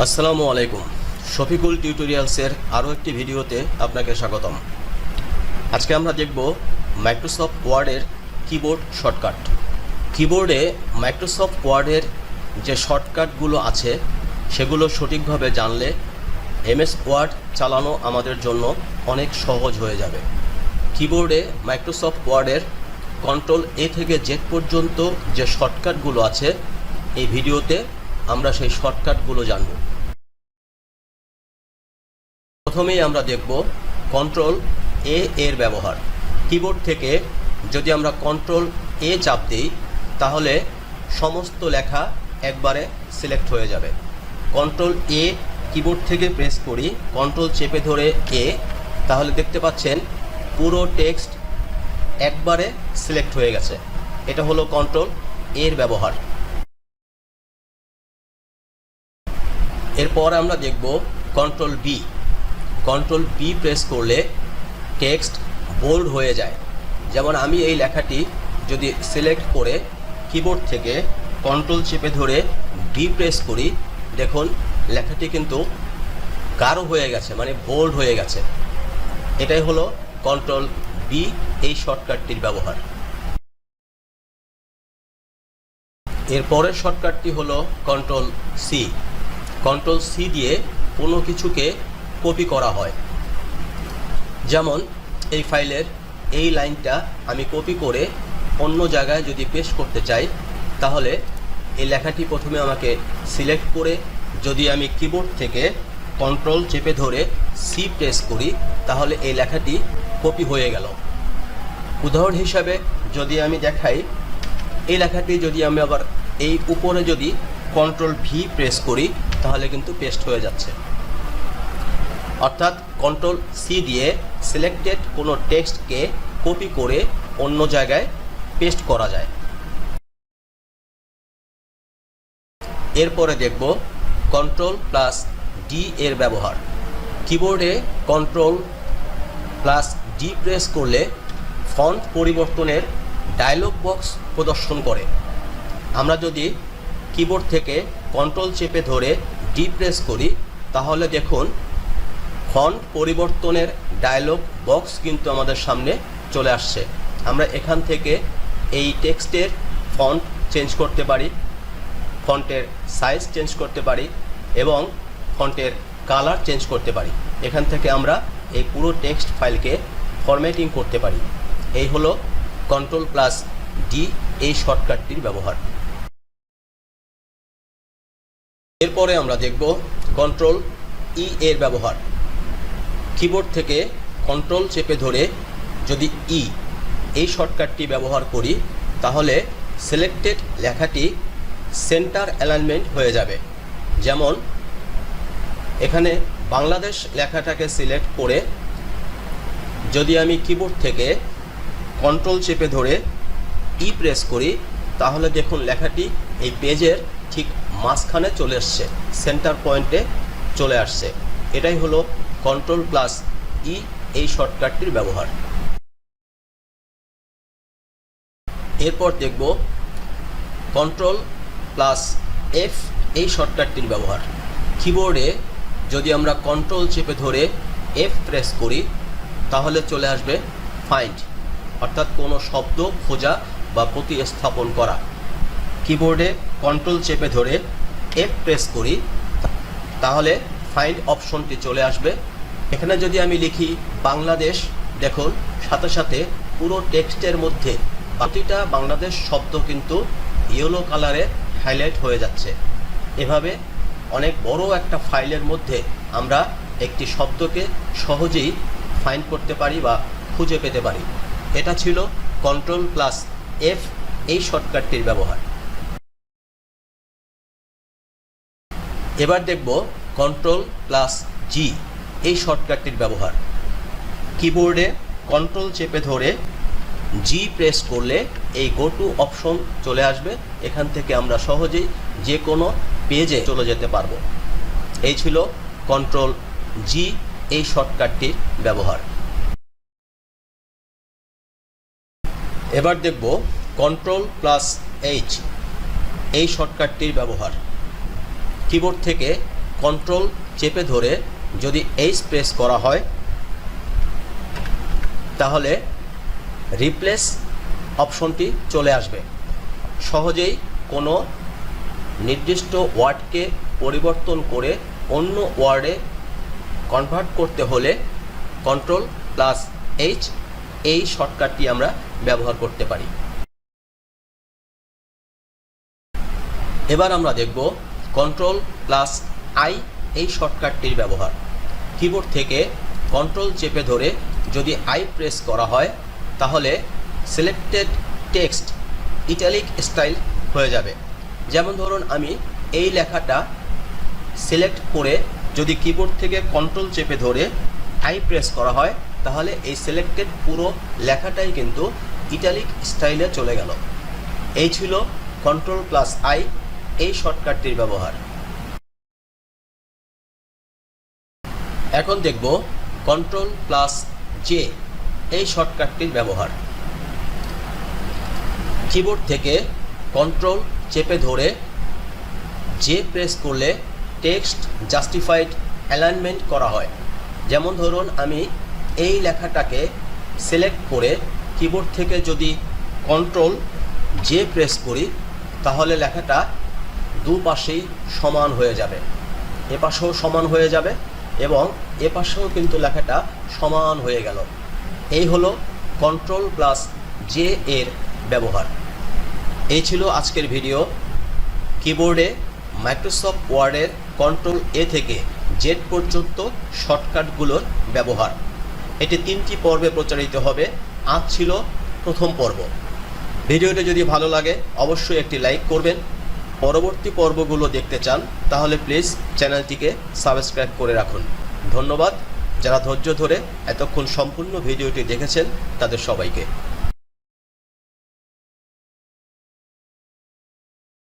আসসালামু আলাইকুম। শফিকুল টিউটোরিয়ালসের আরও একটি ভিডিওতে আপনাকে স্বাগতম। আজকে আমরা দেখব মাইক্রোসফট ওয়ার্ডের কিবোর্ড শর্টকাট। কিবোর্ডে মাইক্রোসফট ওয়ার্ডের যে শর্টকাটগুলো আছে সেগুলো সঠিকভাবে জানলে এমএস ওয়ার্ড চালানো আমাদের জন্য অনেক সহজ হয়ে যাবে। কিবোর্ডে মাইক্রোসফট ওয়ার্ডের Ctrl+A থেকে Z পর্যন্ত যে শর্টকাটগুলো আছে এই ভিডিওতে আমরা সেই শর্টকাটগুলো জানব। প্রথমেই আমরা দেখব Ctrl+A এর ব্যবহার। কিবোর্ড থেকে যদি আমরা Ctrl+A চাপ দিই তাহলে সমস্ত লেখা একবারে সিলেক্ট হয়ে যাবে। Ctrl+A কিবোর্ড থেকে প্রেস করি, কন্ট্রোল চেপে ধরে A, তাহলে দেখতে পাচ্ছেন পুরো টেক্সট একবারে সিলেক্ট হয়ে গেছে। এটা হলো Ctrl+A এর ব্যবহার। এরপর আমরা দেখব Ctrl+B। Ctrl+B প্রেস করলে টেক্সট বোল্ড হয়ে যায়। যেমন আমি এই লেখাটি যদি সিলেক্ট করে কিবোর্ড থেকে কন্ট্রোল চেপে ধরে B প্রেস করি, দেখুন লেখাটি কিন্তু গাঢ় হয়ে গেছে, মানে বোল্ড হয়ে গেছে। এটাই হলো Ctrl+B এই শর্টকাটটির ব্যবহার। এরপরের শর্টকাটটি হলো Ctrl+C। Ctrl+C দিয়ে কোনো কিছুকে কপি করা হয়। যেমন এই ফাইলের এই লাইনটা আমি কপি করে অন্য জায়গায় যদি পেস্ট করতে চাই তাহলে এই লেখাটি প্রথমে আমাকে সিলেক্ট করে যদি আমি কিবোর্ড থেকে কন্ট্রোল চেপে ধরে C প্রেস করি তাহলে এই লেখাটি কপি হয়ে গেল। উদাহরণ হিসাবে যদি আমি দেখাই, এই লেখাটি যদি আমি আবার এই উপরে যদি Ctrl+V প্রেস করি তাহলে কিন্তু পেস্ট হয়ে যাচ্ছে। অর্থাৎ Ctrl+C দিয়ে সিলেক্টেড কোনো টেক্সটকে কপি করে অন্য জায়গায় পেস্ট করা যায়। এরপরে দেখব Ctrl+D এর ব্যবহার। কিবোর্ডে Ctrl+D প্রেস করলে ফন্ট পরিবর্তনের ডায়লগ বক্স প্রদর্শন করে। আমরা যদি কিবোর্ড থেকে কন্ট্রোল চেপে ধরে D প্রেস করি তাহলে দেখুন ফন্ট পরিবর্তনের ডায়লগ বক্স কিন্তু আমাদের সামনে চলে আসছে। আমরা এখান থেকে এই টেক্সটের ফন্ট চেঞ্জ করতে পারি, ফন্টের সাইজ চেঞ্জ করতে পারি এবং ফন্টের কালার চেঞ্জ করতে পারি। এখান থেকে আমরা এই পুরো টেক্সট ফাইলকে ফরম্যাটিং করতে পারি। এই হলো Ctrl+D এই শর্টকাটটির ব্যবহার। এরপরে আমরা দেখব Ctrl+E এর ব্যবহার। কিবোর্ড থেকে কন্ট্রোল চেপে ধরে যদি E এই শর্টকাটটি ব্যবহার করি তাহলে সিলেক্টেড লেখাটি সেন্টার অ্যালাইনমেন্ট হয়ে যাবে। যেমন এখানে বাংলাদেশ লেখাটাকে সিলেক্ট করে যদি আমি কিবোর্ড থেকে কন্ট্রোল চেপে ধরে E প্রেস করি তাহলে দেখুন লেখাটি এই পেজের ঠিক মাঝখানে চলে আসছে, সেন্টার পয়েন্টে চলে আসছে। এটাই হলো Ctrl+E এই শর্টকাটটির ব্যবহার। এরপর দেখব Ctrl+F এই শর্টকাটটির ব্যবহার। কিবোর্ডে যদি আমরা কন্ট্রোল চেপে ধরে F প্রেস করি তাহলে চলে আসবে ফাইন্ড, অর্থাৎ কোনো শব্দ খোঁজা বা প্রতিস্থাপন করা। কিবোর্ডে কন্ট্রোল চেপে ধরে F প্রেস করি তাহলে ফাইন্ড অপশনটি চলে আসবে। এখানে যদি আমি লিখি বাংলাদেশ, দেখুন সাথে সাথে পুরো টেক্সটের মধ্যে প্রতিটা বাংলাদেশ শব্দ কিন্তু ইয়েলো কালারে হাইলাইট হয়ে যাচ্ছে। এভাবে অনেক বড় একটা ফাইলের মধ্যে আমরা একটি শব্দকে সহজেই ফাইন্ড করতে পারি বা খুঁজে পেতে পারি। এটা ছিল Ctrl+F এই শর্টকাটটির ব্যবহার। এবার দেখব Ctrl+G এই শর্টকাটটির ব্যবহার। কিবোর্ডে কন্ট্রোল চেপে ধরে G প্রেস করলে এই গো টু অপশন চলে আসবে। এখান থেকে আমরা সহজেই যে কোনো পেজে চলে যেতে পারবো। এই ছিল Ctrl+G এই শর্টকাটটির ব্যবহার। এবার দেখব Ctrl+H এই শর্টকাটটির ব্যবহার। কিবোর্ড থেকে কন্ট্রোল চেপে ধরে যদি এইচ প্রেস করা হয় তাহলে রিপ্লেস অপশনটি চলে আসবে। সহজেই কোনো নির্দিষ্ট ওয়ার্ডকে পরিবর্তন করে অন্য ওয়ার্ডে কনভার্ট করতে হলে Ctrl+H এই শর্টকাটটি আমরা ব্যবহার করতে পারি। এবার আমরা দেখব Ctrl+I এই শর্টকাটটির ব্যবহার। কিবোর্ড থেকে কন্ট্রোল চেপে ধরে যদি আই প্রেস করা হয় তাহলে সিলেক্টেড টেক্সট ইটালিক স্টাইল হয়ে যাবে। যেমন ধরুন আমি এই লেখাটা সিলেক্ট করে যদি কিবোর্ড থেকে কন্ট্রোল চেপে ধরে আই প্রেস করা হয় তাহলে এই সিলেক্টেড পুরো লেখাটাই কিন্তু ইটালিক স্টাইলে চলে গেল। এই ছিল Ctrl+I এই শর্টকাটটির ব্যবহার। এখন দেখব Ctrl+J এই শর্টকাটটির ব্যবহার। কিবোর্ড থেকে কন্ট্রোল চেপে ধরে জে প্রেস করলে টেক্সট জাস্টিফাইড অ্যালাইনমেন্ট করা হয়। যেমন ধরুন আমি এই লেখাটাকে সিলেক্ট করে কিবোর্ড থেকে যদি কন্ট্রোল জে প্রেস করি তাহলে লেখাটা দুপাশেই সমান হয়ে যাবে, এপাশেও সমান হয়ে যাবে এবং এপাশেও কিন্তু লেখাটা সমান হয়ে গেল। এই হলো Ctrl+J এর ব্যবহার। এই ছিল আজকের ভিডিও। কিবোর্ডে মাইক্রোসফট ওয়ার্ডের Ctrl+A থেকে জেড পর্যন্ত শর্টকাটগুলোর ব্যবহার। এটি 3টি পর্বে প্রচারিত হবে। আজ ছিল প্রথম পর্ব। ভিডিওটি যদি ভালো লাগে অবশ্যই একটি লাইক করবেন। পরবর্তী পর্বগুলো দেখতে চান তাহলে প্লিজ চ্যানেলটিকে সাবস্ক্রাইব করে রাখুন। ধন্যবাদ যারা ধৈর্য ধরে এতক্ষণ সম্পূর্ণ ভিডিওটি দেখেছেন তাদের সবাইকে।